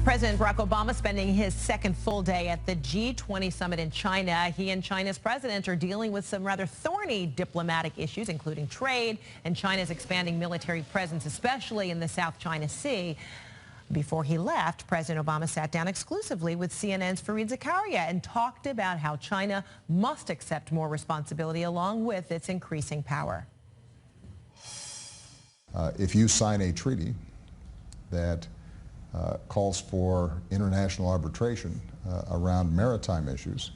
President Barack Obama spending his second full day at the G20 summit in China. He and China's president are dealing with some rather thorny diplomatic issues, including trade and China's expanding military presence, especially in the South China Sea. Before he left, President Obama sat down exclusively with CNN's Fareed Zakaria and talked about how China must accept more responsibility along with its increasing power. If you sign a treaty that calls for international arbitration around maritime issues,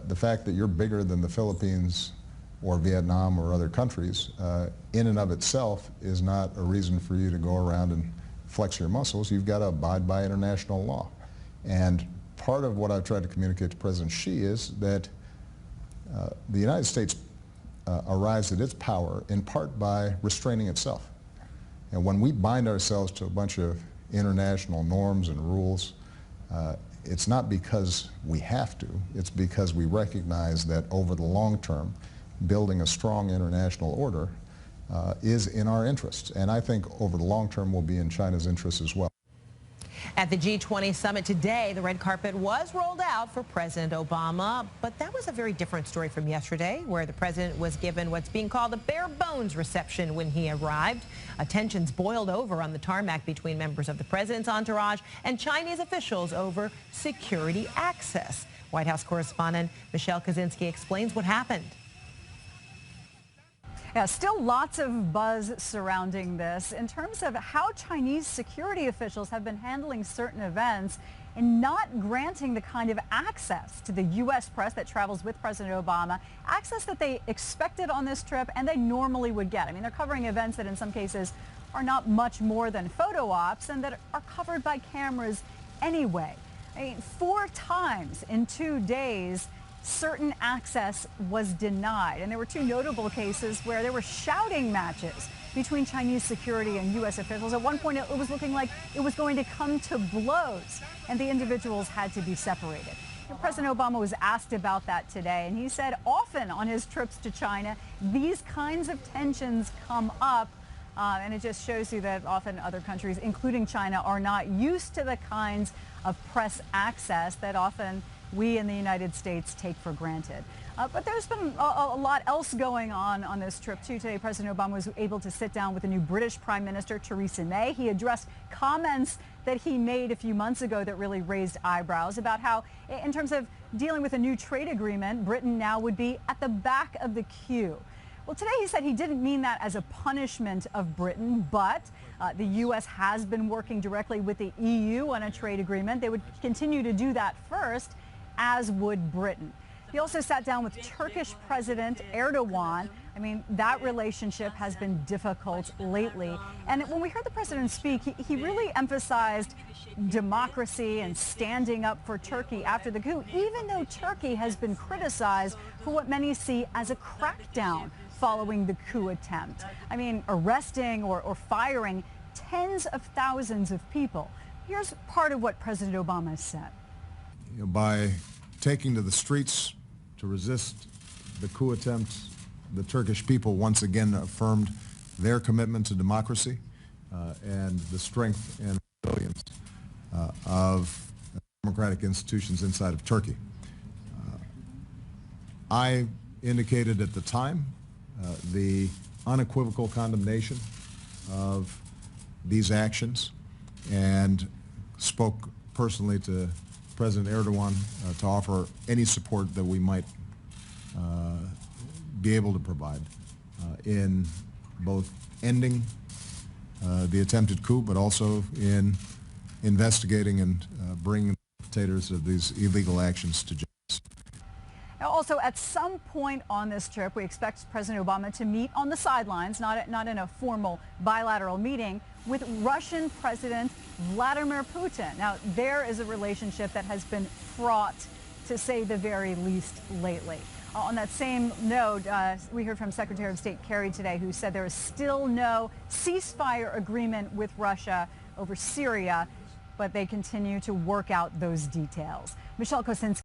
the fact that you're bigger than the Philippines or Vietnam or other countries in and of itself is not a reason for you to go around and flex your muscles. You've got to abide by international law. And part of what I've tried to communicate to President Xi is that the United States arrives at its power in part by restraining itself. And when we bind ourselves to a bunch of international norms and rules, it's not because we have to, it's because we recognize that over the long term, building a strong international order is in our interests. And I think over the long term will be in China's interests as well. At the G20 summit today, the red carpet was rolled out for President Obama, but that was a very different story from yesterday, where the president was given what's being called a bare bones reception when he arrived. Tensions boiled over on the tarmac between members of the president's entourage and Chinese officials over security access. White House correspondent Michelle Kaczynski explains what happened. Yeah, still lots of buzz surrounding this in terms of how Chinese security officials have been handling certain events and not granting the kind of access to the U.S. press that travels with President Obama, access that they expected on this trip and they normally would get. I mean, they're covering events that in some cases are not much more than photo ops and that are covered by cameras anyway. I mean, 4 times in 2 days, certain access was denied. And there were 2 notable cases where there were shouting matches between Chinese security and U.S. officials. At one point, it was looking like it was going to come to blows, and the individuals had to be separated. And President Obama was asked about that today, and he said often on his trips to China, these kinds of tensions come up. And it just shows you that often other countries, including China, are not used to the kinds of press access that often we in the United States take for granted. But there's been a lot else going on this trip, too. Today, President Obama was able to sit down with the new British Prime Minister, Theresa May. He addressed comments that he made a few months ago that really raised eyebrows about how, in terms of dealing with a new trade agreement, Britain now would be at the back of the queue. Well, today he said he didn't mean that as a punishment of Britain, but the U.S. has been working directly with the EU on a trade agreement. They would continue to do that first, as would Britain. He also sat down with Turkish President Erdogan. I mean, that relationship has been difficult lately. And when we heard the president speak, he really emphasized democracy and standing up for Turkey after the coup, even though Turkey has been criticized for what many see as a crackdown following the coup attempt. I mean, arresting or firing tens of thousands of people. Here's part of what President Obama said. By taking to the streets to resist the coup attempt, the Turkish people once again affirmed their commitment to democracy and the strength and resilience of democratic institutions inside of Turkey. I indicated at the time the unequivocal condemnation of these actions and spoke personally to President Erdogan to offer any support that we might be able to provide in both ending the attempted coup, but also in investigating and bringing the perpetrators of these illegal actions to justice. Now, also, at some point on this trip, we expect President Obama to meet on the sidelines, not in a formal bilateral meeting, with Russian President Vladimir Putin. Now, there is a relationship that has been fraught, to say the very least, lately. On that same note, we heard from Secretary of State Kerry today, who said there is still no ceasefire agreement with Russia over Syria, but they continue to work out those details. Michelle Kaczynski.